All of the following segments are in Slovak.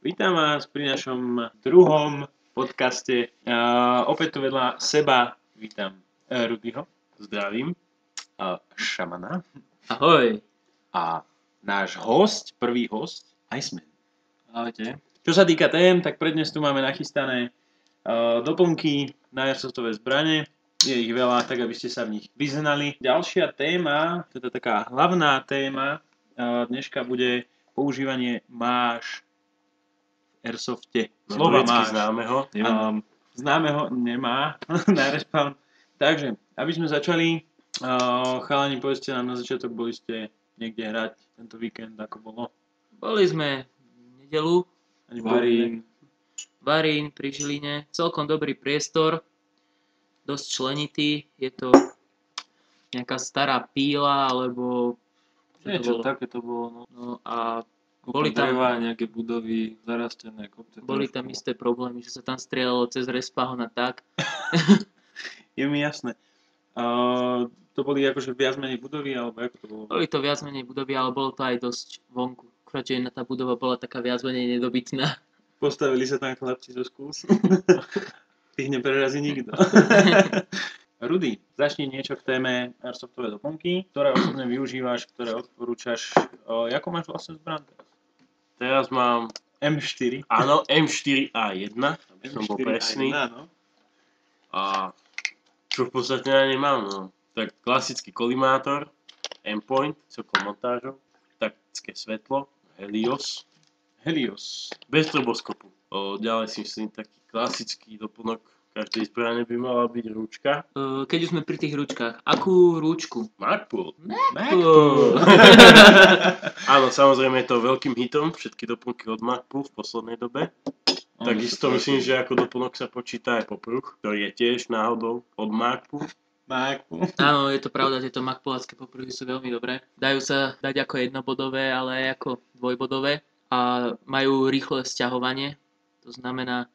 Vítam vás pri našom druhom podcaste. Opäť tu vedľa seba vítam Rudyho, zdravím, Šamana Ahoj. a náš host, prvý host, Iceman. Ahojte. Čo sa týka tém, tak pre dnes tu máme nachystané doplnky na airsoftové zbrane. Je ich veľa, tak aby ste sa v nich vyznali. Ďalšia téma, teda taká hlavná téma dneška bude používanie máš v airsofte. Slova máš. Známeho. Nemám. Známeho nemá na respawn. Takže, aby sme začali, chalani, povedzte nám na začiatok, boli ste niekde hrať tento víkend, ako bolo? Boli sme v nedelu. Varín. Pri Žiline. Celkom dobrý priestor. Dosť členitý. Je to nejaká stará píla, alebo... Niečo také to bolo, no. No a Boli tam dreva, nejaké budovy, zarastené kopce. boli tam isté problémy, že sa tam strieľalo cez respawn a tak. Je mi jasné. To boli akože viac menej budovy, alebo ako to bolo? Boli to viac menej budovy, ale bolo to aj dosť vonku. Akurát, že jedna tá budova bola taká viac menej nedobytná. Postavili sa tam chlapci zo skús. Ich neprerazí nikto. Rudy, začni niečo k téme airsoftové doplnky, ktoré osobne využívaš, ktoré odporúčaš. Ako máš vlastne zbran teraz? Teraz mám, M4. áno, M4A1, aby som bol presný. No. A čo v podstate na nej mám, no. Tak klasický kolimátor, M-point, celkom montážou, taktické svetlo, Helios, bez stroboskopu. Ďalej si myslím taký klasický doplnok každej zbrane by mala byť rúčka. Keď už sme pri tých rúčkach, akú rúčku? Magpul. Magpul. Áno, samozrejme je to veľkým hitom, všetky doplnky od Magpul v poslednej dobe. Takisto myslím, že ako doplnok sa počíta aj popruh, ktorý je tiež náhodou od Magpul. Áno, je to pravda, tieto Magpulácké popruhy sú veľmi dobré. Dajú sa dať ako jednobodové, ale aj ako dvojbodové a majú rýchle sťahovanie. To znamená,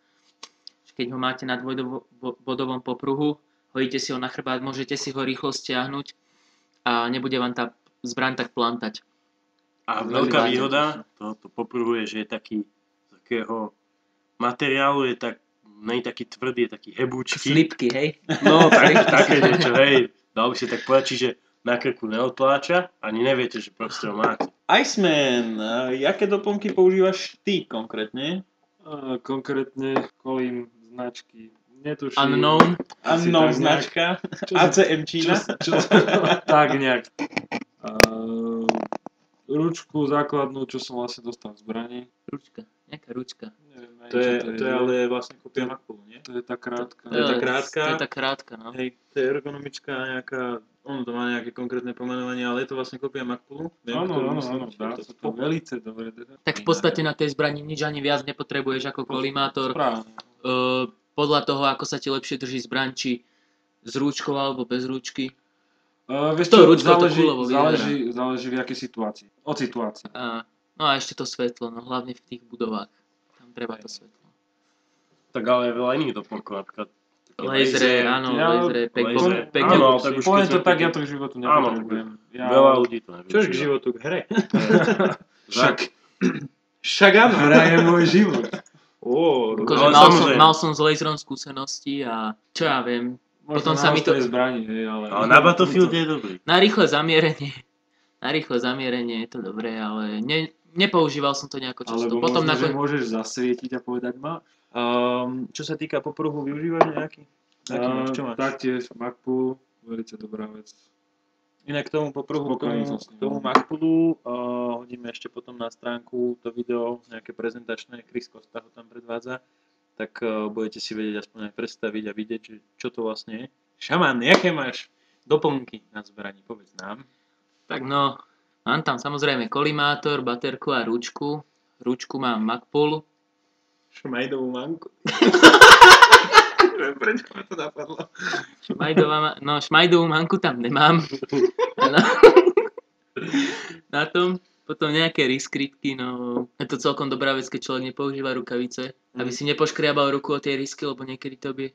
že keď ho máte na dvojbodovom popruhu, hodíte si ho na chrbát, môžete si ho rýchlo stiahnuť a nebude vám tá zbraň tak plantať. A veľká výhoda tohoto popruhu je, že je taký z takého materiálu, nie je taký tvrdý, je taký hebúčky. Slipky, hej? No, také niečo, hej. Dal by sa tak povedať, čiže na krku neodpláča, ani neviete, že proste ho máte. Iceman, jaké doplnky používaš ty konkrétne? Konkrétne kolím značky. Netuším. Unknown značka. ACM Čína. Tak nejak. Ručku základnú, čo som vlastne dostal v zbrani. Ručka, nejaká ručka. Neviem, To je ale vlastne kopia Magpulu, nie? To je tá krátka. To je tá krátka. To je tá krátka, no. Hej, to je ergonomická nejaká, ono to má nejaké konkrétne pomenovanie, ale je to vlastne kopia Magpulu. Áno, dá sa to velice dobre. Tak v podstate na tej zbrani nič ani viac nepotrebuješ ako kolimátor. Správne. Podľa toho, ako sa ti lepšie drží zbraň, či s rúčkou alebo bez rúčky. Vieš To čo, ručko to kulovo záleží v jakej situácii. Od situácie. No a ešte to svetlo, no hlavne v tých budovách. Tam treba to svetlo. Tak ale je veľa iných doplnkov, napríklad Lasery, áno, lasery, áno, tak už Poviem keď to sme tak, pri- ja to k životu nepotrebujem. veľa ľudí to nevyužíva. Čož k životu, k hre? Však áno, hra je môj život. Akože ale samozrejme. mal som s laserom skúsenosti a čo ja viem. Možno Potom sa mi to- zbrani, hej, ale... Ale na Battlefield je dobrý. Na rýchle zamierenie je to dobré, ale nepoužíval som to nejako často. Alebo Potom možno, že môžeš zasvietiť a povedať máš. Čo sa týka popruhu, využívaš nejaký? Aký máš? Čo máš? Taktiež Magpul, veľmi dobrá vec. Inak k tomu popruhu, Spokojný som s k ním. tomu Magpulu hodíme ešte potom na stránku to video, nejaké prezentačné, Chris Costa ho tam predvádza, tak budete si vedieť aspoň aj predstaviť a vidieť, čo to vlastne je. Šaman, jaké máš doplnky na zbraní, povedz nám. Tak no, mám tam samozrejme kolimátor, baterku a rúčku. Rúčku mám Magpul. Šmajdovú manku. Prečo ma to napadlo? Šmajdovú manku tam nemám. Na tom. Potom nejaké riskrytky, no je to celkom dobrá vec, keď človek nepoužíva rukavice, aby si nepoškriabal ruku o tie risky, lebo niekedy to vie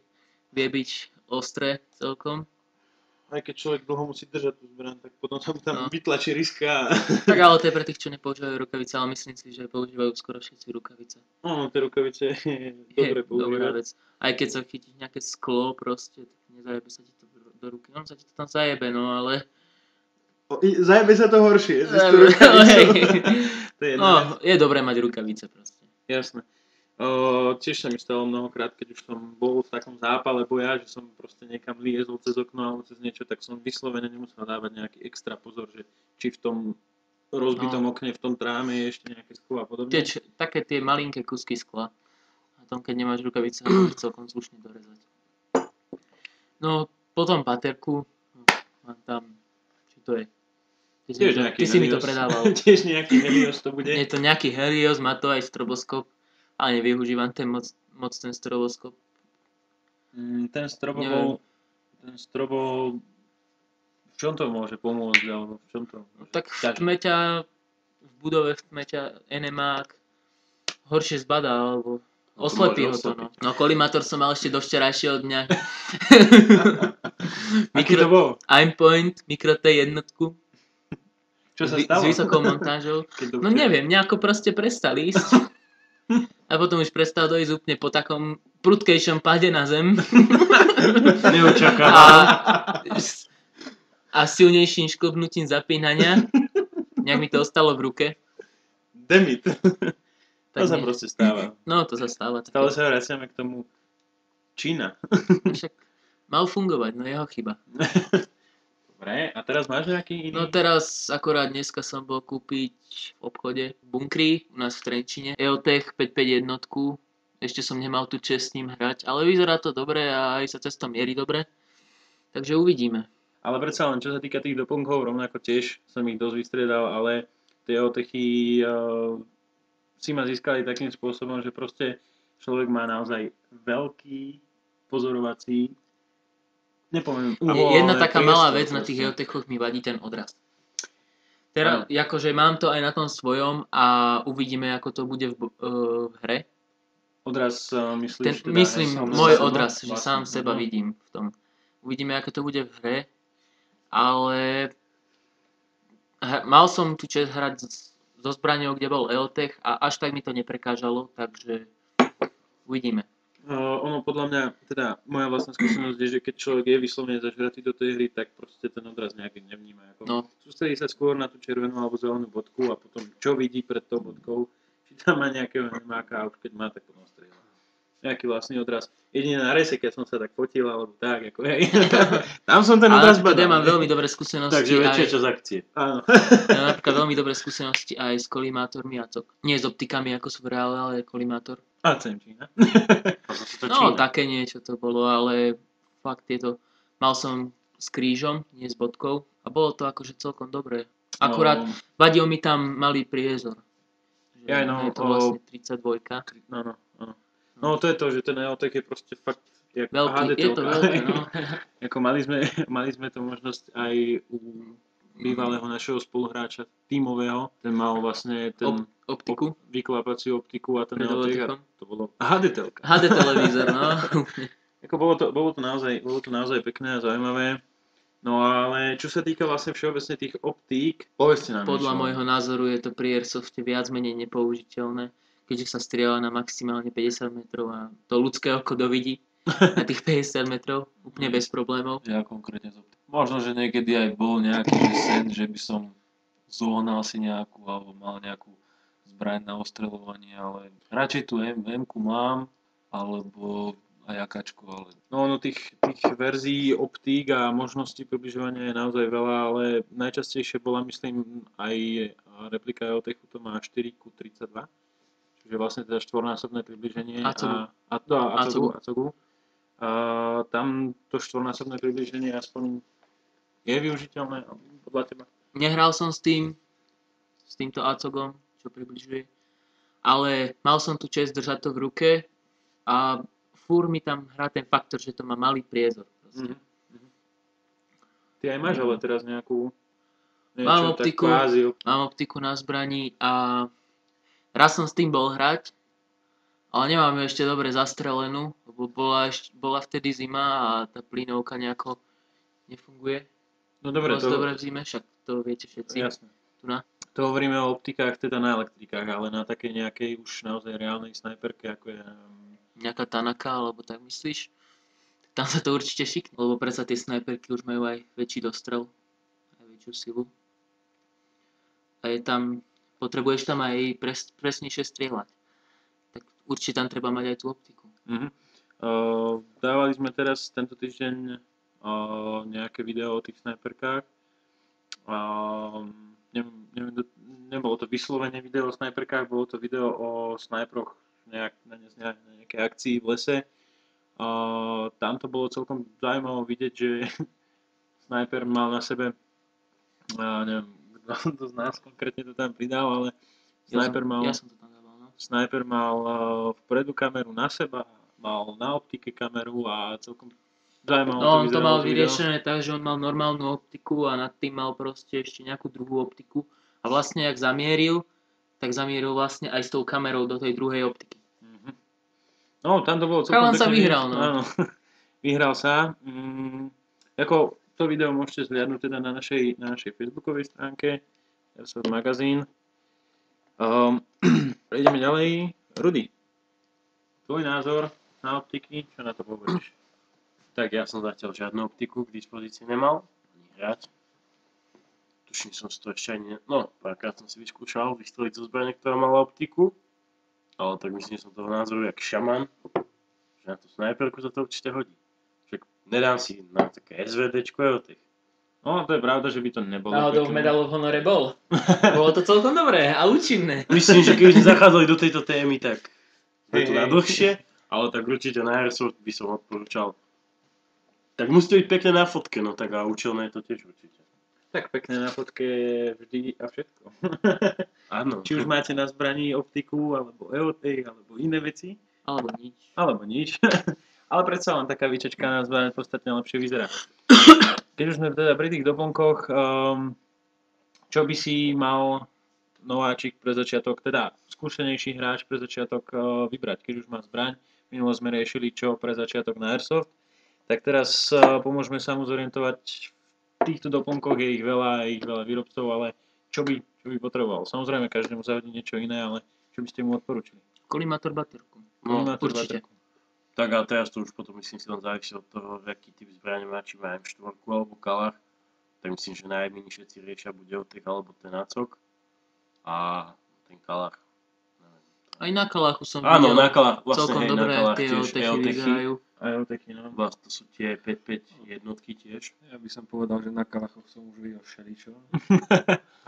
byť ostré celkom. aj keď človek dlho musí držať tú zbraň, tak potom tam No. vytlačí riska. Tak ale to je pre tých, čo nepoužívajú rukavice, ale myslím si, že používajú skoro všetci rukavice. No, tie rukavice je dobre Dobrá používať. vec. Aj keď sa chytíš nejaké sklo proste, tak nezajebe sa ti to do ruky. On sa ti to tam zajebe, no ale... Zajebe sa to horšie. To je jedna vec. No, je dobré mať rukavice proste. Jasné. Tiež sa mi stalo mnohokrát, keď už som bol v takom zápale boja, že som proste niekam liezol cez okno alebo cez niečo, tak som vyslovene nemusel dávať nejaký extra pozor, že či v tom rozbitom okne, v tom tráme je ešte nejaké sklo a podobne. Také tie malinké kusky skla. A tom, keď nemáš rukavice, môžeš celkom slušne dorezať. No, potom paterku, mám tam, čo to je? Ty si mi to predával. Tiež nejaký Helios to bude. Je to nejaký Helios, má to aj stroboskop, ale nevyužívam moc ten stroboskop. Ten strobo v čom to môže pomôcť, alebo v čom to môže? Tak v budove v tmeťa enemák horšie zbadá, alebo oslepí ho to, no. No, kolimátor som mal ešte do včerajšieho dňa. Aký to bol? Aimpoint, Micro T1. Čo sa stalo? S vysokou montážou. No neviem, nejako proste prestal ísť. A potom už prestal dojsť úplne po takom prudkejšom páde na zem. Neočakávam. A silnejším šklbnutím zapínania. Nejak mi to ostalo v ruke. Demit. Tak To sa proste stáva. No, to sa stáva. Stále sa vraciame k tomu Čína. Však mal fungovať, no jeho chyba. Dobre, a teraz máš nejaký iný? No teraz, akorát dneska som bol kúpiť v obchode v Bunkri, u nás v Trenčine, EOTech 551. Ešte som nemal tu čest s ním hrať, ale vyzerá to dobre a aj sa cez to mierí dobre. Takže uvidíme. Ale predsa len, čo sa týka tých doplnkov, rovnako tiež som ich dosť vystriedal, ale tie EOTechy si ma získali takým spôsobom, že proste človek má naozaj veľký pozorovací, nepoviem, Jedna taká malá vec proste. na tých EOTechoch mi vadí ten odraz. Teraz, akože mám to aj na tom svojom a uvidíme, ako to bude v hre. Odraz myslíš? Myslím, môj odraz, že vlastne, sám seba vidím v tom. Uvidíme, ako to bude v hre, ale mal som tu čest hrať so zbraňou, kde bol EOTech a až tak mi to neprekážalo, takže uvidíme. Ono podľa mňa, teda moja vlastná skúsenosť je, že keď človek je vyslovene zažratý do tej hry, tak proste ten odraz nejaký nevníma. Sústredí sa skôr na tú červenú alebo zelenú bodku a potom čo vidí pred tou bodkou, či tam má nejakého nemáka a už keď má, tak potom strieľa. Nejaký vlastný odraz. Jedine na rese, keď som sa tak fotil, alebo tak, ako hej. Tam som ten odraz badal. Ja mám veľmi dobré skúsenosti. Takže väčšie čo z akcie. Áno. Ja napríklad veľmi dobré skúsenosti aj s kolimátormi a to. Nie s optikami, ako sú v reále, ale kolimátor. A Čína. No, také niečo to bolo, ale fakt je to... Mal som s krížom, nie s bodkou a bolo to akože celkom dobré. Akurát vadil mi tam malý priezor. Je to vlastne 32. No to je to, že ten EOTech je proste fakt veľký, je to veľké, no. Ako mali sme to možnosť aj u bývalého našeho spoluhráča tímového, ten mal vlastne ten optiku, vyklapaciu optiku a ten EOTech a to bolo HD-telka. HD televízor, no. Ako bolo to naozaj pekné a zaujímavé. No ale čo sa týka vlastne všeobecne tých optík, povedzte nám Podľa môjho názoru je to pri Airsofte viac menej nepoužiteľné, keďže sa strieľa na maximálne 50 metrov a to ľudské oko dovidí na tých 50 metrov úplne bez problémov. Ja konkrétne z optiky. Možno, že niekedy aj bol nejaký sen, že by som zohnal si nejakú alebo mal nejakú zbraň na ostreľovanie, ale radšej tú M-ku mám, alebo aj akáčku, ale... No tých verzií optík a možností približovania je naozaj veľa, ale najčastejšie bola, myslím, aj replika EOTechu, to má 4:32, čiže vlastne teda štvornásobné približenie Acogu. Tam to štvornásobné približenie aspoň je využiteľné podľa teba? Nehral som s týmto Acogom, čo približuje, ale mal som tu čest držať to v ruke a fúr mi tam hrá ten faktor, že to má malý priezor. Ty aj máš ale teraz nejakú... Mám optiku na zbraní a raz som s tým bol hrať, ale nemám ju ešte dobre zastrelenú, lebo bola vtedy zima a tá plynovka nejako nefunguje. No dobre, Moc dobre v zime, však to viete všetci. jasné. Tu na. To hovoríme o optikách, teda na elektrikách, ale na takej nejakej už naozaj reálnej snajperke, ako je... Nejaká Tanaka, alebo tak myslíš? Tam sa to určite šikne, lebo predsa tie snajperky už majú aj väčší dostrel, aj väčšiu silu. A je tam, potrebuješ tam aj presnejšie strieľať. Tak určite tam treba mať aj tú optiku. Dávali sme teraz tento týždeň nejaké video o tých snajperkách. Nebolo to vyslovene video o snajperkách, bolo to video o snajproch na nejakej akcii v lese. Tam to bolo celkom zaujímavé vidieť, že snajper mal na sebe, neviem, kto z nás konkrétne to tam pridal, ale Ja som to tam dával, no. snajper mal vpredu kameru na seba, mal na optike kameru a celkom zaujímavé No on to vyzeralo mal to video. vyriešené tak, že on mal normálnu optiku a nad tým mal proste ešte nejakú druhú optiku. A vlastne, jak zamieril, tak zamieril vlastne aj s tou kamerou do tej druhej optiky. No, tam to bolo Chalan celkom sa pekne vyhral, vidieť. no. Áno, vyhral sa. Ako to video môžete zhliadnúť teda na našej facebookovej stránke Airsoft Magazine. Prejdeme ďalej. Rudy, tvoj názor na optiky, čo na to povieš? Tak ja som zatiaľ žiadnu optiku k dispozícii nemal, ani hrať. Tuším som si to ešte ani párkrát som si vyskúšal vystreliť zo zbrane, ktorá mala optiku. Ale tak myslím, že som toho názoru jak šaman, že na tú snajperku sa to určite hodí. Však nedám si na také SVDčko EOTech. No, to je pravda, že by to nebolo Náhodou v pekné. Medal of Honore bol. Bolo to celkom dobré a účinné. Myslím, že keby sme zachádzali do tejto témy, tak je to Hej. na dlhšie, ale tak určite na Airsoft by som odporúčal. Tak musí to byť pekne na fotke, no tak a účelné je to tiež určite. Tak pekné na fotke je vždy a všetko. Áno. Či už máte na zbraní optiku, alebo EOTech, alebo iné veci, Alebo nič. alebo nič. Ale predsa len taká výčečka na zbraň podstatne lepšie vyzerá. Keď už sme teda pri tých doplnkoch, čo by si mal nováčik pre začiatok, teda skúsenejší hráč pre začiatok vybrať, keď už má zbraň. Minulo sme riešili, čo pre začiatok na Airsoft. Tak teraz pomôžeme sa mu zorientovať. V týchto doplnkoch je ich veľa výrobcov, ale čo by potreboval? Samozrejme, každému zahodí niečo iné, ale čo by ste mu odporúčili? Kolimátor baterku. No, Kolimátor, určite. baterku. tak ale teraz to už potom myslím si len závisí od toho, aký typ zbraň má, či má M4 alebo Kalach. Tak myslím, že najmenej všetci riešia buď EOTech alebo ten ACOG. A ten Kalach. Aj na Kalachu som Áno, videl na Kalach, vlastne celkom hej, dobré na Kalach tie tiež EOTechy EOTechy. vyzerajú. A EOTechy, no. Vlastne to sú tie 5.5 jednotky tiež. Ja by som povedal, že na Kalachoch som už videl všeličo.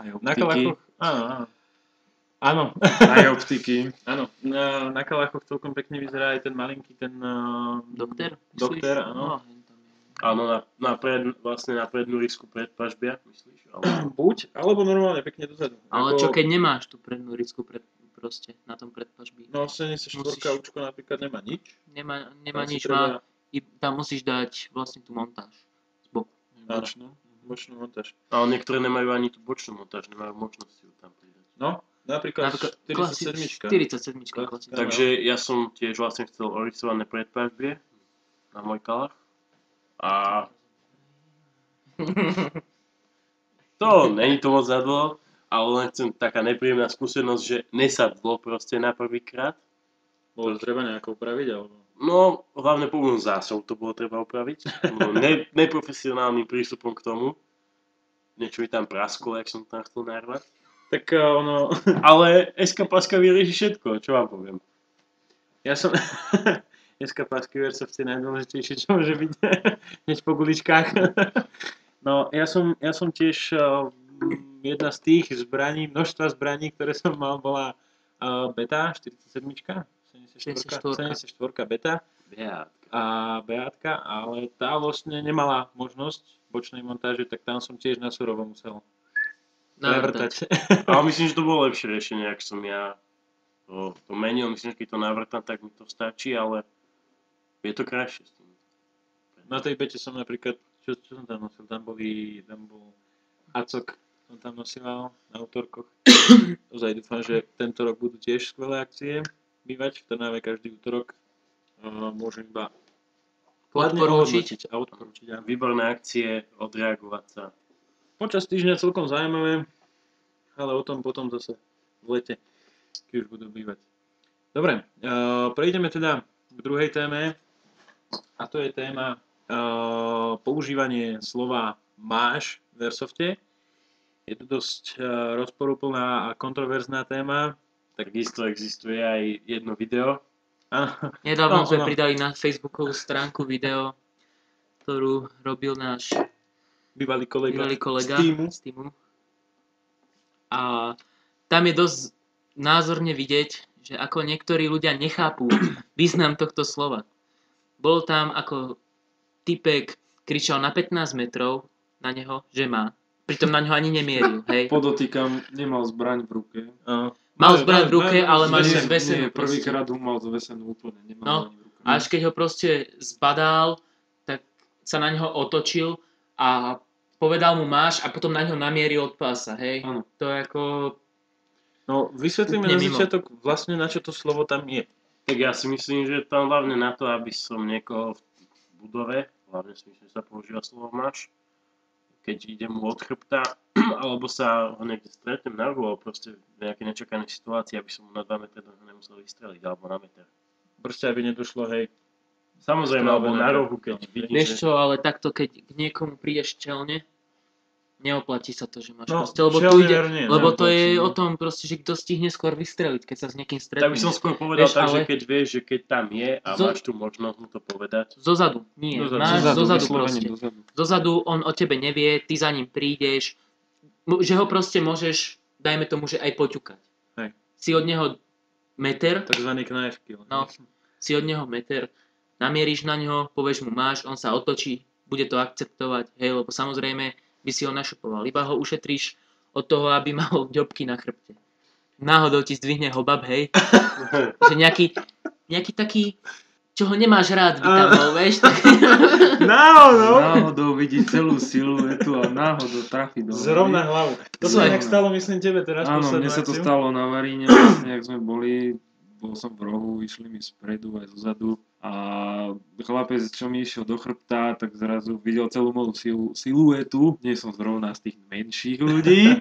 Aj Na optiky. Kalachoch? Áno. Áno. Aj optiky. Áno, na Kalachoch celkom pekne vyzerá aj ten malinký, ten... Doktor? myslíš? Doktor, áno. No, hen tam je. Áno, vlastne na prednú risku predpažbia, myslíš? Alebo... Buď, alebo normálne pekne dozadu. Ale čo keď nemáš tú prednú risku proste na tom predpažbí? No 74 Musíš- učko napríklad nemá nič. Nemá Tam si nič, treba tam musíš dať vlastne tú montáž z boku. Bočnú. bočnú montáž. Ale niektoré nemajú ani tú bočnú montáž, nemajú možnosť ju tam pridať. No, napríklad 47. 47. Tak. klasická. Takže ja som tiež vlastne chcel orysované predpažbie na môj Kalach. A to není to moc zadlo, ale len chcem taká nepríjemná skúsenosť, že nesadlo proste na prvýkrát. Bolo to treba nejako upraviť, alebo... No, hlavne poviem zásov to bolo treba upraviť. No, neprofesionálnym prístupom k tomu. Niečo mi tam prasklo, jak som tam chcel narvať. Tak ono... Ale SK Paska vyrieši všetko, čo vám poviem. Ja som... Dneska pásky Airsoft je najdôležitejšie, čo môže byť hneď po guličkách. No, ja som tiež jedna z tých zbraní, množstva zbraní, ktoré som mal, bola beta, 47, 74 beta a beátka, ale tá vlastne nemala možnosť bočnej montáže, tak tam som tiež na surovo musel prevrtať. Ale myslím, že to bolo lepšie riešenie, ak som ja to menil. Myslím, že keď to navrtám, tak mi to stačí, ale je to krajšie s tým. Na tej bete som napríklad, čo som tam nosil, tam bol ACOG, som tam nosival na útorkoch. Ozaj dúfam, že tento rok budú tiež skvelé akcie bývať. V Trnave každý útorok môžem iba kladne Odporúčiť. ohodnotiť a odporúčiť. Áno. Výborné akcie, odreagovať sa. Počas týždňa celkom zaujímavé, ale o tom potom zase v lete, keď už budú bývať. Dobre, prejdeme teda k druhej téme a to je téma používanie slova máš v Airsofte. Je to dosť rozporuplná a kontroverzná téma. Takisto existuje aj jedno video. Áno. Nedávno No, sme ono. pridali na Facebookovú stránku video, ktorú robil náš Bývalý kolega z týmu. A tam je dosť názorne vidieť, že ako niektorí ľudia nechápu význam tohto slova. Bol tam ako typek kričal na 15 metrov na neho, že má. Pritom na ňo ani nemieril, hej. Podotýkam, nemal zbraň v ruke. Mal zbraň v ruke, ale máš zvesenú. Nie, prvýkrát ho mal zvesenú úplne, nemal No, ani v ruke. až keď ho proste zbadal, tak sa na neho otočil a povedal mu máš a potom na ňo namieril od pása, hej. Áno. To je ako... No, vysvetlíme Úplne na mimo. začiatok vlastne, na čo to slovo tam je. Tak ja si myslím, že je tam hlavne na to, aby som niekoho v budove, hlavne si myslím, že sa používa slovo máš, keď idem mu od chrbta, alebo sa ho niekde stretnem na rohu, alebo proste v nejakej nečakanej situácii, aby som mu na 2 metre do neho nemusel vystreliť, alebo na meter. Proste, aby nedošlo, hej. Samozrejme, alebo na rohu, keď vidím, Vieš že... čo, ale takto, keď k niekomu prídeš čelne, neoplatí sa to, že máš No, proste, lebo tu čelne ide, nie, lebo to neoplatí, je no. o tom proste, že kto stihne skôr vystreliť, keď sa s niekým Tak by som stretneš. skôr povedal Vieš, tak, že ale- keď vieš, že keď tam je a Zo- máš tu možnosť mu to povedať. Zozadu, nie, Dozadu. máš zozadu vyslovene proste. dozadu. Zozadu on o tebe nevie, ty za ním prídeš, že ho proste môžeš, dajme tomu, že aj poťukať. Hej. Si od neho meter, Takzvaný knife kill. no, si od neho meter, namieríš na ňo, povieš mu máš, on sa otočí, bude to akceptovať, hej, lebo samozrejme by si ho našupoval, iba ho ušetríš od toho, aby mal ďobky na chrbte. Náhodou ti zdvihne hobab, hej, že nejaký taký, čo ho nemáš rád, by tam bol, vieš, tak... Náhodou vidí celú siluetu a náhodou trafi do Zrovna hlavy. hlavu. To sa Zle. nejak stalo, myslím, tebe teraz Áno, poslednú mne sa to akciu. stalo na Varíne, vlastne, jak sme boli, bol som v rohu, išli mi spredu aj zozadu a chlapec, čo mi išiel do chrbta, tak zrazu videl celú moju siluetu, nie som zrovna z tých menších ľudí,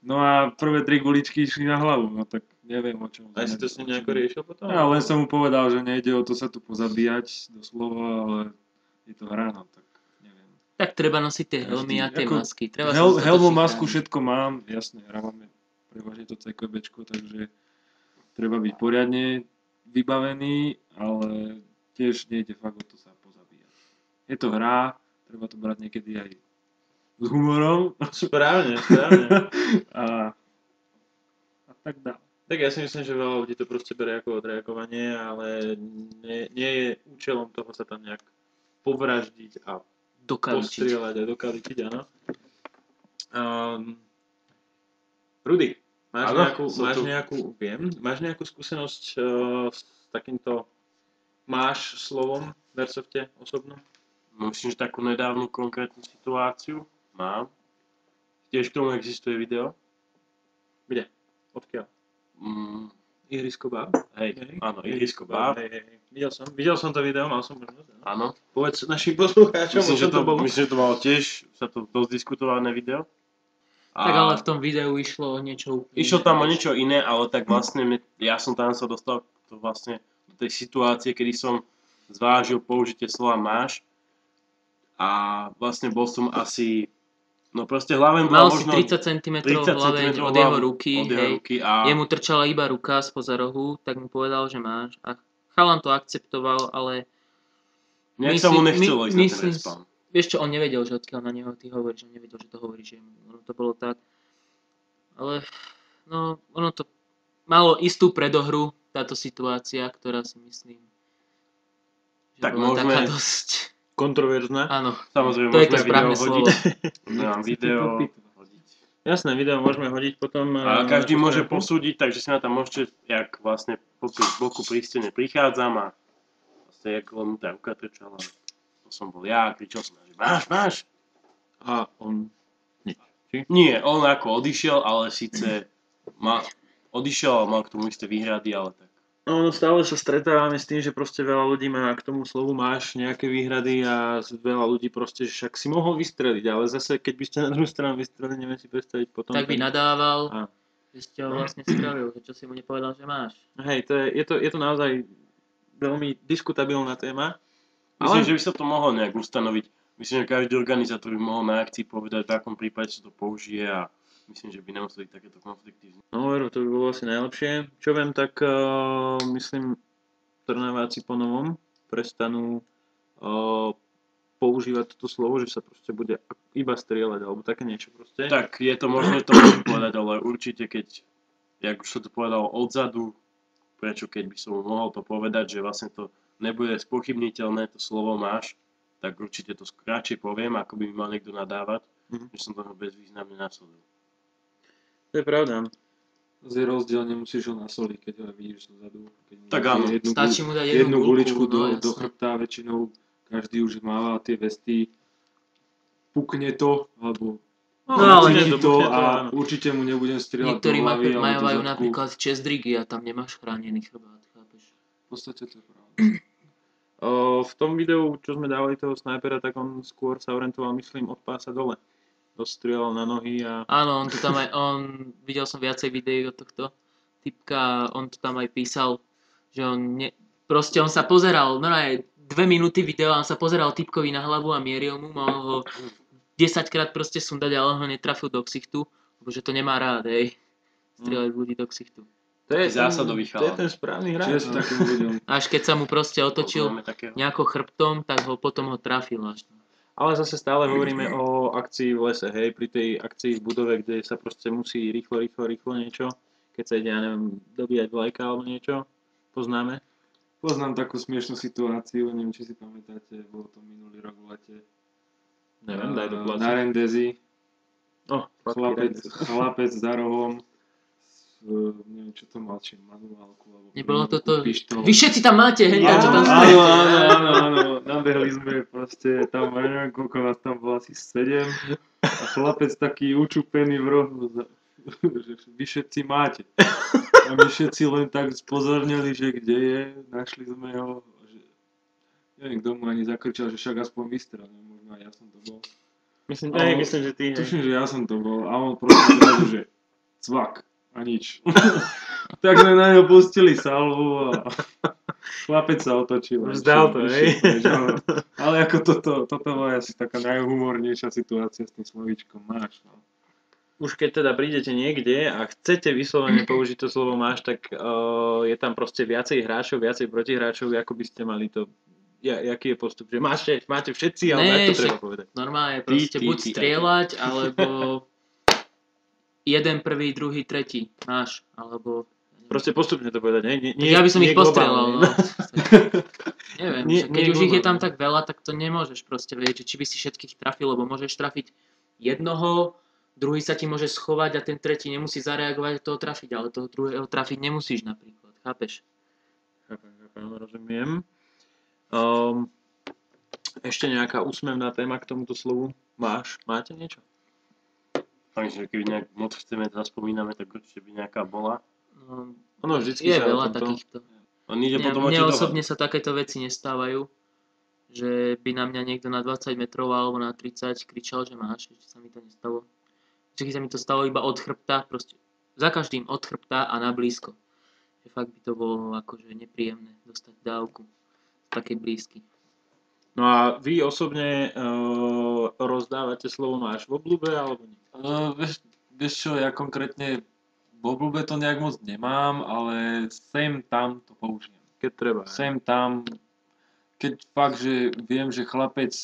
no a prvé 3 guličky išli na hlavu, no tak neviem o čom. Aj si to s ním nejako riešil potom? Ja len som mu povedal, že nejde o to sa tu pozabíjať doslova, ale je to hra, no tak neviem. Tak treba nosiť tie helmy a tie Ako masky. Treba sa dostatočne Helmu, masku, chrániť. všetko mám, jasne, hrávame prevažne to CQBčko, takže treba byť poriadne vybavený, ale tiež nejde fakt o to sa pozabíjať. Je to hra, treba to brať niekedy aj s humorom Správne. a tak dá. Tak ja si myslím, že veľa ľudí to proste berie ako odreagovanie, ale nie je účelom toho sa tam nejak povraždiť a Dokaličiť. postrieľať a dokaličiť, áno. Rudy, Áno, máš nejakú skúsenosť s takýmto máš slovom v Airsofte osobnú? Myslím, že takú nedávnu konkrétnu situáciu mám. Tiež k tomu existuje video. Kde? Odkiaľ? Ihrisko Báb? Hej, áno, Ihrisko Báb. Hej. Videl som to video, mal som možnosť. Áno. Povedz našim poslucháčom, o čom to bolo. Myslím, že to bolo tiež, sa to dosť diskutované video. Tak ale v tom videu išlo o niečo úplne Išlo tam o iné. niečo iné, ale tak vlastne ja som tam sa dostal do tej situácie, kedy som zvážil použitie slova máš a vlastne bol som asi, no proste hlave Mal bola si možno 30 cm 30 hlaveň cm od jeho ruky, od jeho hej. ruky a Jemu trčala iba ruka spoza rohu, tak mu povedal, že máš. A chalan to akceptoval, ale nejak sa mu nechcelo ísť na ten myslím- respawn. vieš čo, on nevedel, že odkiaľ na neho ty hovoríš, on nevedel, že to hovoríš jemu. Ono to bolo tak. Ale no, ono to malo istú predohru, táto situácia, ktorá si myslím, že Tak bola môžeme- taká dosť... Kontroverzná. Áno, Samozrejme, to je to môžeme správne video slovo. hodiť. Môžeme vám video hodiť. Jasné, video môžeme hodiť potom. A každý na môže stránku. posúdiť, takže si na tam môžete, jak vlastne popri boku pri stene prichádzam a vlastne jak len mu tá ruka trčala. To som bol ja, kričal som, že máš. A on... Nie, on ako odišiel, ale síce odišiel a mal k tomu isté výhrady, ale tak No, stále sa stretávame s tým, že proste veľa ľudí má k tomu slovu máš nejaké výhrady a veľa ľudí proste, že však si mohol vystreliť, ale zase keď by ste na druhú stranu vystrelili, neviem si predstaviť potom. Tak by nadával, A, že ste ho vlastne strelil, že čo si mu nepovedal, že máš. hej, je to naozaj veľmi diskutabilná téma. Myslím, že by sa to mohlo nejak ustanoviť. Myslím, že každý organizátor by mohol na akcii povedať, v akom prípade sa to použije a myslím, že by nemuseli takéto konflikty vzniknúť. No veru, to by bolo asi najlepšie. Čo viem, tak myslím, Trnaváci po novom prestanú používať toto slovo, že sa proste bude iba strieľať, alebo také niečo proste. Tak, je to možné to môžem povedať, ale určite keď, jak už som to povedal odzadu, prečo keď by som mohol to povedať, že vlastne to nebude spochybniteľné, to slovo máš, tak určite to radšej poviem, ako by mi mal niekto nadávať, že som toho bezvýznamne nasledil. To je pravda. Je rozdiel, nemusíš ho nasoliť, keď ho vidíš dozadu. Tak áno. Stačí mu dať jednu guličku no, do chrbta, väčšinou každý už máva tie vesty, pukne to, alebo ale ucíti to pukne to, a áno. určite mu nebudem strieľať do niektorí hlavy alebo do majú zadku. napríklad česdrigy a tam nemáš chránený chrbát, chápeš? V podstate to je pravda. V tom videu, čo sme dávali toho snajpera, tak on skôr sa orientoval, myslím, od pása dole. Dostrieľal na nohy a... Áno, on to tam aj, videl som viacej videí od tohto typka, on to tam aj písal, že proste on sa pozeral, no aj 2 minúty videa, on sa pozeral typkovi na hlavu a mieril mu, mohol ho 10 krát proste sundať, ale ho netrafil do ksichtu, lebo že to nemá rád, hej, strieľať ľudí do ksichtu. To je zásadový to je chalan. ten správny hráč. Čiže s takým ľuďom. Až keď sa mu proste otočil Poznáme takého. nejako chrbtom, tak ho potom ho trafil až. Ale zase stále hovoríme o akcii v lese, hej, pri tej akcii v budove, kde sa proste musí rýchlo niečo, keď sa ide, ja neviem, dobíjať vlajka alebo niečo, poznáme. Poznám takú smiešnú situáciu, neviem, či si pamätáte, bolo to minulý rok v lete. Neviem, daj do placu. Na Rendezi, Chlapec. chlapec za rohom, neviem, čo to mal, či manuálku, alebo Nebolo toto... pištol. Vy všetci tam máte, hej, čo tam Áno, stojíte. áno, nabehli sme proste, tam neviem, koľko nás tam bolo, asi 7 a chlapec taký učupený v rohu, že vy všetci máte. A my všetci len tak spozornili, že kde je, našli sme ho, že neviem, kto mu ani zakričal, že však aspoň vystrelil, možno aj ja som to bol. Myslím, že ty, hej. Tuším, že ja som to bol a on proste zrazu, že cvak a nič. Tak sme na ňo pustili salvu a chlapec sa otočil. a Vzdal to, išiel hej. preč, áno. Ale ako toto bola asi taká najhumornejšia situácia s tým slovíčkom máš. No. Už keď teda prídete niekde a chcete vyslovene použiť to slovo máš, tak je tam proste viacej hráčov, viacej protihráčov, ako by ste mali to... Jaký je postup? Že máte všetci, ale jak to treba povedať? Normálne proste buď strieľať, alebo jeden, prvý, druhý, tretí máš, alebo... Proste postupne to povedať, nie? Ja by som ich postrieľal, no. Neviem, Nie- že keď nie už ich je tam globálne. tak veľa, tak to nemôžeš proste vedieť, že či by si všetkých trafil, lebo môžeš trafiť jednoho, druhý sa ti môže schovať a ten tretí nemusí zareagovať a toho trafiť, ale toho druhého trafiť nemusíš napríklad, chápeš? Chápem, rozumiem. Ešte nejaká úsmevná téma k tomuto slovu? Máte niečo? Takže keď nejak moc chceme zaspomíname, tak určite by nejaká bola. No, Ono vždycky je sa o veľa tomto- takýchto. On ide potom o Mne tie osobne dohody. sa takéto veci nestávajú, že by na mňa niekto na 20 metrov alebo na 30 kričal, že máš, ešte sa mi to nestalo. Vždycky sa mi to stalo iba od chrbta, proste za každým od chrbta a na blízko. Že fakt by to bolo akože nepríjemné dostať dávku takej blízky. No a vy osobne rozdávate slovo máš v obľúbe, alebo nie? Vieš čo, ja konkrétne v obľúbe to nejak moc nemám, ale sem tam to použijem. Keď treba. Sem tam, keď fakt, že viem, že chlapec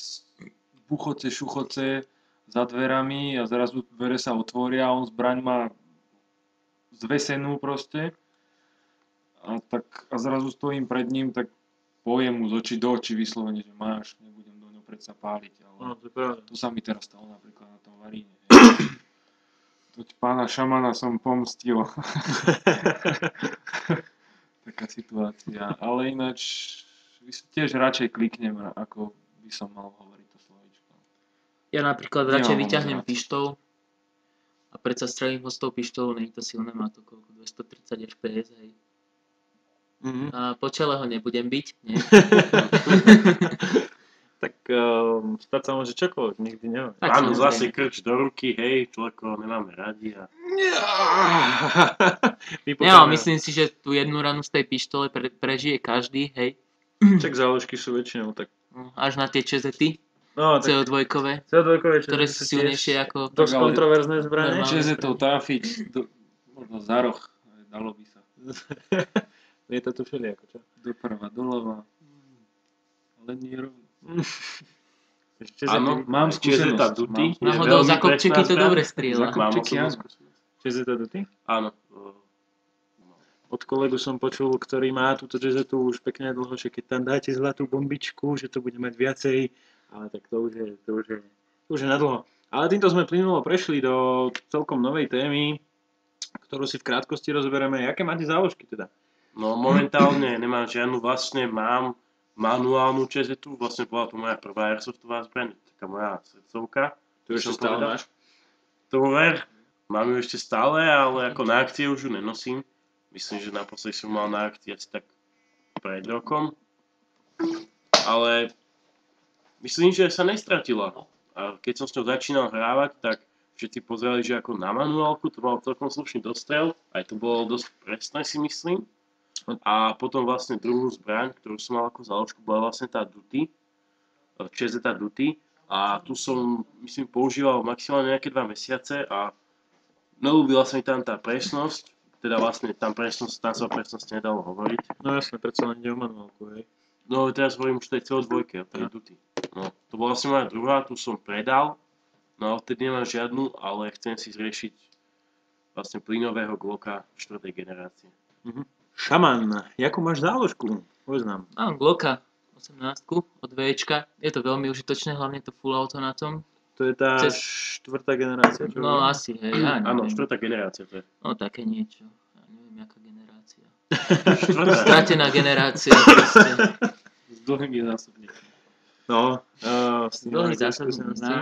buchoce, šuchoce za dverami a zrazu dvere sa otvoria a on zbraň má zvesenú proste a zrazu stojím pred ním, tak poviem mu z očí do očí vyslovene, že máš, nebudem do ňou predsa páliť, ale No, to je pravda. to sa mi teraz stalo napríklad na tom Varíne. Toť pána šamana som pomstil. Taká situácia. Ale ináč tiež radšej kliknem, ako by som mal hovoriť to slovíčko. Ja napríklad Nemám radšej moc vyťahnem rád. pištol a predsa strelím ho s tou pištolou, nie je to silné, má to koľko, 230 fps, hej. Mhm. A po čele ho nebudem byť, nie? Tak stať sa môže čokoľvek, nikdy neviem. Tak Áno, samozrejme. zase krč do ruky, hej, človeko nemáme radi a... Ja, myslím si, že tú jednu ranu z tej pištole prežije každý, hej. Čak záložky sú väčšinou tak. No, až na tie čezety, No, tak CO2-kové, CO2 ktoré sú silnejšie ako... dosť Tak, ale- kontroverzné zbrane. Normálne. Čezetov trafiť, možno za roh, dalo by sa. Je to tu všelijako, čo? Doprava, doľava, ale nie rovno. Áno, Mám Čezeta skúsenosť. Duty mám. je Náhodou veľmi za kopčeky presná to zbraň. dobre strieľa. Za Mám kopčeky, osobnú áno. skúsenosť. Čezeta Duty? Áno. Od kolegu som počul, ktorý má túto Čezetu už pekne dlho, že keď tam dáte zlatú bombičku, že to bude mať viacej, ale tak to už je na dlho. Ale týmto sme plynulo prešli do celkom novej témy, ktorú si v krátkosti rozberieme. Jaké máte záložky teda? No momentálne nemám žiadnu, vlastne mám manuálnu Čezetu, vlastne bola to moja prvá airsoftová zbraň, taká moja srdcovka. Tu ešte stále máš? To ver, mám ju ešte stále, ale ako na akcie už ju nenosím. Myslím, že naposledy som mal na akcii asi tak pred rokom. Ale myslím, že sa nestratila. A keď som s ňou začínal hrávať, tak všetci pozerali, že ako na manuálku, to bol celkom slušný dostrel, aj to bolo dosť presné si myslím. A potom vlastne druhú zbraň, ktorú som mal ako záložku, bola vlastne tá Duty, Čezeta Duty. A tu som, myslím, používal maximálne nejaké 2 mesiace a neľúbila sa mi tam tá presnosť, teda vlastne tam sa o presnosti nedalo hovoriť. No jasne, predsa len ide o manuálku, hej. No teraz hovorím už tej CO2, tej Duty. No, to bola vlastne moja druhá, tu som predal, no a odtedy nemám žiadnu, ale chcem si zriešiť vlastne plynového Glocka 4. generácie. Šaman, jakú máš záložku? Povedz nám. Mám Glocka 18 od Včka. Je to veľmi užitočné, hlavne to full auto na tom. To je tá Cez- 4. generácia, čo No hovorím? asi, hej, ja Áno, neviem. 4. generácia to je. No také niečo. Ja neviem, aká generácia. 4. Stratená generácia proste. S dlhými zásobníkmi. No, s tým Dlhý máš dosť zásadný. skúseností.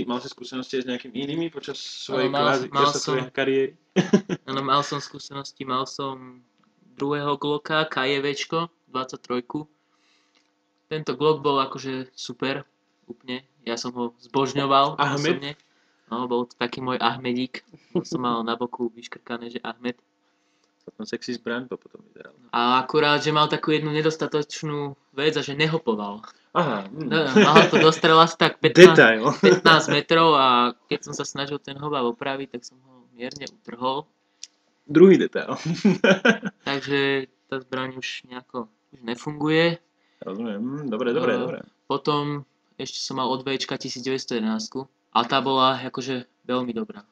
Mal si skúsenosti aj s nejakým inými počas svojej mal svojej kariéry? Áno, mal som skúsenosti, mal som druhého Glocka, KJVčko, 23. Tento Glock bol akože super, úplne. Ja som ho zbožňoval Ahmed? osobne. No, bol to taký môj Ahmedík. Som mal na boku vyškrkané, že Ahmed. Potom sexy zbraň to potom vyzeral. A akurát, že mal takú jednu nedostatočnú vec a že nehopoval. Aha, No, mal to dostrel asi tak 15 detail. 15 metrov a keď som sa snažil ten hovav opraviť, tak som ho mierne utrhol. Druhý detail. Takže tá zbraň už nejako už nefunguje. Rozumiem, dobre. Potom ešte som mal od Včka 1911, ale tá bola akože veľmi dobrá.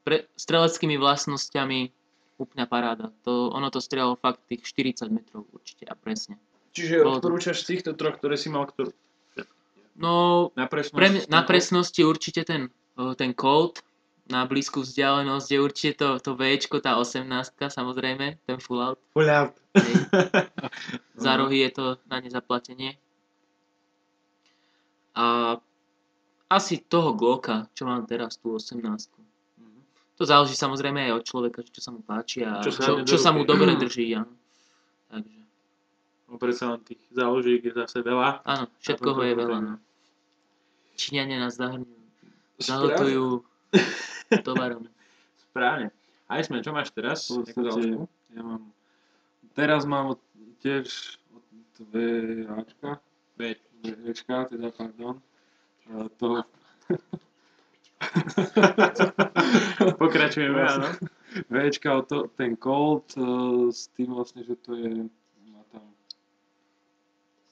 Pre streleckými vlastnosťami úplná paráda. Ono to strieľalo fakt tých 40 metrov určite a presne. Čiže Bolo to- odporúčaš z týchto troch, ktoré si mal, ktorú? No, Na presnosť? na presnosti určite ten Colt, na blízku vzdialenosť je určite to Včko, tá 18, samozrejme, ten full out. Full out. Hej. Za rohy je to na nezaplatenie. A asi toho Glocka, čo mám teraz, tú 18. To záleží samozrejme aj od človeka, čo sa mu páči a Čo sa čo sa mu dobre drží. Áno. Takže, No predsa len tých záložiek je zase veľa. áno, všetkoho je veľa. No. Číňania nás zahotujú tovarom. Správne. Aj sme, čo máš teraz? V Jakú podstate, záložku? teraz mám tiež od VAčka, Veď. Včka, teda pardon, toho Pokračujeme, áno. Včka, ten Colt, s tým vlastne, že to je,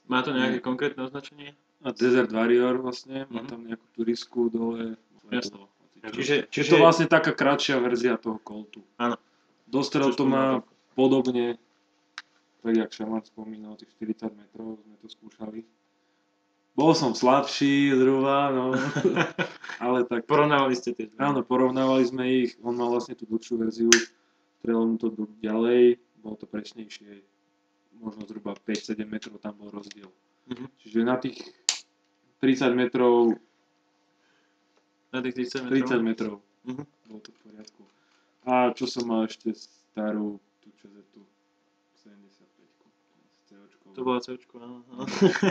Má to nejaké konkrétne označenie? Desert Warrior vlastne, má Mhm. tam nejakú turisku dole. Jasné. Je Čiže to vlastne taká kratšia verzia toho Coltu. Áno. Dostrel Čo to má spomínal? podobne, tak jak Šaman spomínal, tých 40 metrov sme to skúšali. Bol som slabší zhruba, no. Ale tak, porovnávali ste tie. áno, porovnávali sme ich. On mal vlastne tú dlhšiu verziu, strelil mu to ďalej, bolo to presnejšie. Možno zhruba 5-7 metrov tam bol rozdiel. Mhm. Čiže na tých 30 metrov, Na tých 30 metrov. Mhm. Bolo to v poriadku. A čo som mal ešte starú tú Čezetu To bola COčko, áno.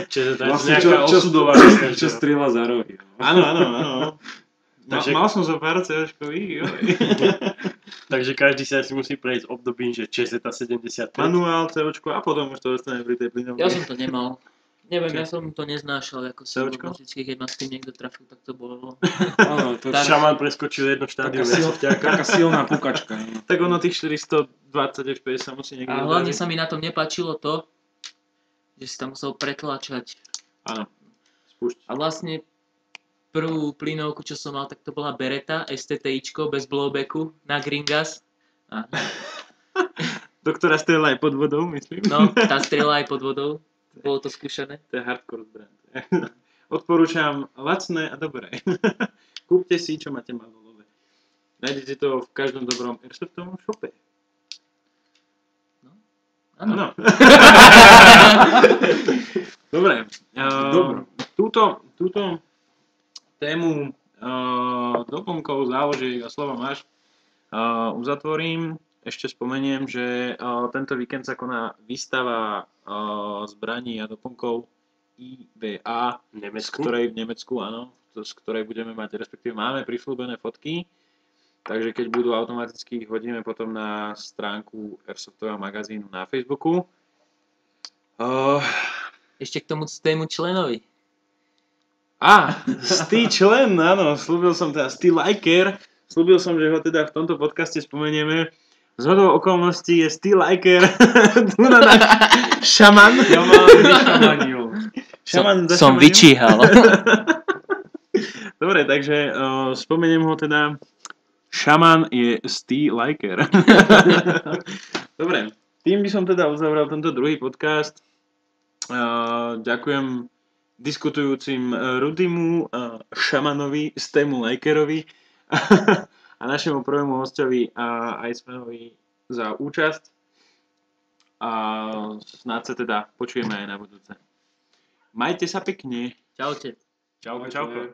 Čiže to je Vlastne nejaká osudová čo strieľa za rohy. No. Áno, áno, áno. Takže- Mal som zo pár COčkových, jo. Takže každý sa si musí prejsť obdobím, že ČZ75. Manuál, COčko a potom už to dostane pri tej plynovke. Ja som to nemal. Neviem, ja som to neznášal ako silu. Cočko? Vždycky, keď ma s tým niekto trafil, tak to bolo. Áno, to je Tak. Šaman preskočil jedno štádium. taká silná pukačka. No. Tak ono tých 420 FPS sa musí niekde A hlavne dodaviť. sa mi na tom nepáčilo to, že si tam musel pretlačať. Áno. Spúšť. A vlastne prvú plynovku, čo som mal, tak to bola Beretta STTIčko bez blowbacku na Green Gas. A, Doktora strieľa aj pod vodou, myslím. no, tá strieľa aj pod vodou. Bolo to skúšané. To je hardcore zbraň. Odporúčam lacné a dobré. Kúpte si, čo máte malolové. Nájdete to v každom dobrom airsoftovom shope. Áno. Áno. Dobre. Dobro. Túto tému doplnkov, záložiek a slova máš uzatvorím. Ešte spomeniem, že tento víkend sa koná výstava zbraní a doplnkov IBA, z Nemecku. ktorej v Nemecku, áno, z ktorej budeme mať, respektíve máme prisľúbené fotky, takže keď budú automaticky, ich hodíme potom na stránku Airsoftového magazínu na Facebooku. Ešte k tomu tému členovi. Stý člen, áno, slúbil som teda Stý Liker, slúbil som, že ho teda v tomto podcaste spomenieme. Zhodou okolností je Stý Liker, tu na náš šaman. Ja mám vyšamanil. Šaman za Som šamanil. vyčíhal. Dobre, takže spomeniem ho teda. Šaman je Stý Liker. Dobre, tým by som teda uzavrel tento druhý podcast. Ďakujem diskutujúcim Rudimu, Šamanovi, Stému Likerovi a našemu prvému hostovi a aj Smenovi za účasť. A snáď sa teda počujeme aj na budúce. Majte sa pekne. Čaute. Čauko, čauko.